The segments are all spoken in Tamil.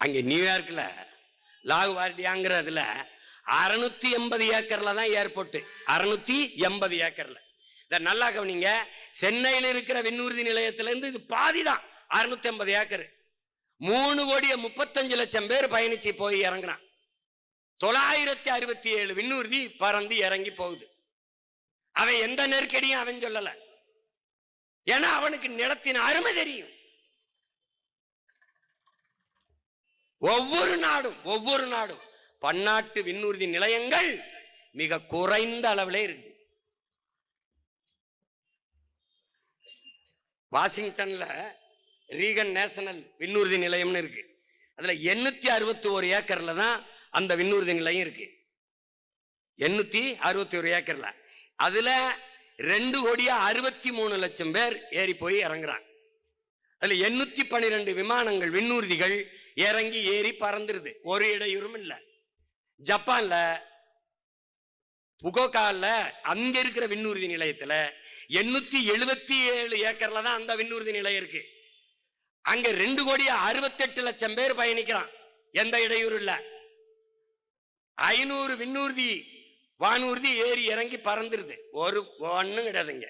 அங்கே நியூயார்க்கில் லாகுவார்டியாங்கிறதுல 680 ஏக்கர்ல தான் ஏர்போர்ட். 680 ஏக்கர்ல. இதை நல்லா கவனிங்க. சென்னையில் இருக்கிற விண்ணூர்தி நிலையத்திலிருந்து இது பாதி தான், 680 ஏக்கர். 3,35,00,000 பேர் பயணிச்சு போய் இறங்குறான். 967 விண்ணூர்தி பறந்து இறங்கி போகுது. அவன் எந்த நெருக்கடியும் அவன் சொல்லல. ஏன்னா அவனுக்கு நிலத்தின் அருமை தெரியும். ஒவ்வொரு நாடும் பன்னாட்டு விண்ணூர்தி நிலையங்கள் மிக குறைந்த அளவில் இருக்கு. வாஷிங்டன்ல ரீகன் நேஷனல் விண்ணூர்தி நிலையம்னு இருக்கு. அதுல 861 ஏக்கர்ல தான் அந்த விண்ணூர்தி நிலையம் இருக்கு. 861 ஏக்கர்ல அதுல 2,63,00,000 பேர் ஏறி போய் இறங்குறாங்க. அதுல 812 விமானங்கள் விண்ணூர்திகள் இறங்கி ஏறி பறந்துருது, ஒரு இடையூறும் இல்லை. ஜப்பான்ல புகோகால அங்க இருக்கிற விண்ணூர்தி நிலையத்துல 877 ஏக்கர்ல தான் அந்த விண்ணூர்தி நிலையம் இருக்கு. அங்க 2,68,00,000 பேர் பயணிக்கிறான், எந்த இடையூறும் இல்ல. 500 விண்ணூர்தி வானூர்தி ஏறி இறங்கி பறந்துருது, ஒன்னும் கிடையாதுங்க.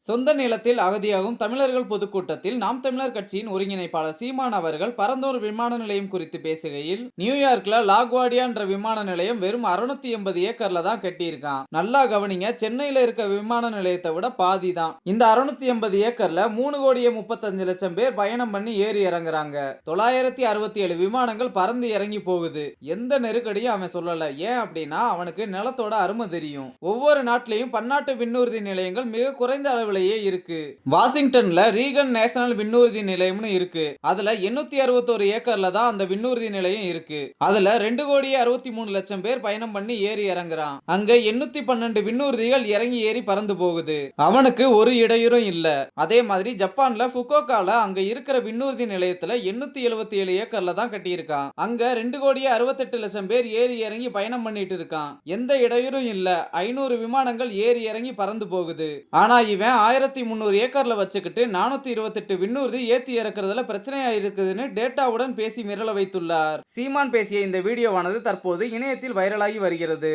சொந்த நிலத்தில் அகதியாகும் தமிழர்கள் பொதுக்கூட்டத்தில் நாம் தமிழர் கட்சியின் ஒருங்கிணைப்பாளர் சீமான் அவர்கள் பரந்தூர் விமான நிலையம் குறித்து பேசுகையில், நியூயார்க்ல லாகுவார்டியா என்ற விமான நிலையம் வெறும் 680 ஏக்கர்ல தான் கட்டியிருக்கான். நல்லா கவனிங்க, சென்னையில இருக்க விமான நிலையத்தை விட பாதி தான். இந்த 680 ஏக்கர்ல 3,35,00,000 பேர் பயணம் பண்ணி ஏறி இறங்குறாங்க. 967 விமானங்கள் பறந்து இறங்கி போகுது. எந்த நெருக்கடியும் அவன் சொல்லல. ஏன் அப்படின்னா அவனுக்கு நிலத்தோட அருமை தெரியும். ஒவ்வொரு நாட்டிலையும் பன்னாட்டு விண்ணூர்தி நிலையங்கள் மிக குறைந்த அளவு இருக்கு. வாஷிங்டன்ல ரீகன் நேஷனல் விண்ணூர்தி நிலையம்னு இருக்கு. அதுல 861 ஏக்கர்ல தான் அந்த விண்ணூர்தி நிலையம் இருக்கு. அதுல 2,63,00,000 பேர் பயணம் பண்ணி ஏறி இறங்குறான். அங்க 812 விண்ணூர்திகள் இறங்கி ஏறி பறந்து போகுது. அவனுக்கு ஒரு இடையூறும் இல்ல. அதே மாதிரி ஜப்பான்ல ஃபுகோகால அங்க இருக்கிற விண்ணூர்தி நிலையத்துல 877 ஏக்கர்ல தான் கட்டியிருக்கான். அங்க 2,68,00,000 பேர் ஏறி இறங்கி பயணம் பண்ணிட்டு இருக்கான். எந்த இடையூறும் இல்ல. 500 விமானங்கள் ஏறி இறங்கி பறந்து போகுது. ஆனா இவன் 1300 ஏக்கர்ல வச்சுக்கிட்டு 428 விண்ணூர்தி ஏத்தி இறக்குறதுல பிரச்சனையா இருக்குதுன்னு டேட்டாவுடன் பேசி மிரள வைத்துள்ளார். சீமான் பேசிய இந்த வீடியோவானது தற்போது இணையத்தில் வைரலாகி வருகிறது.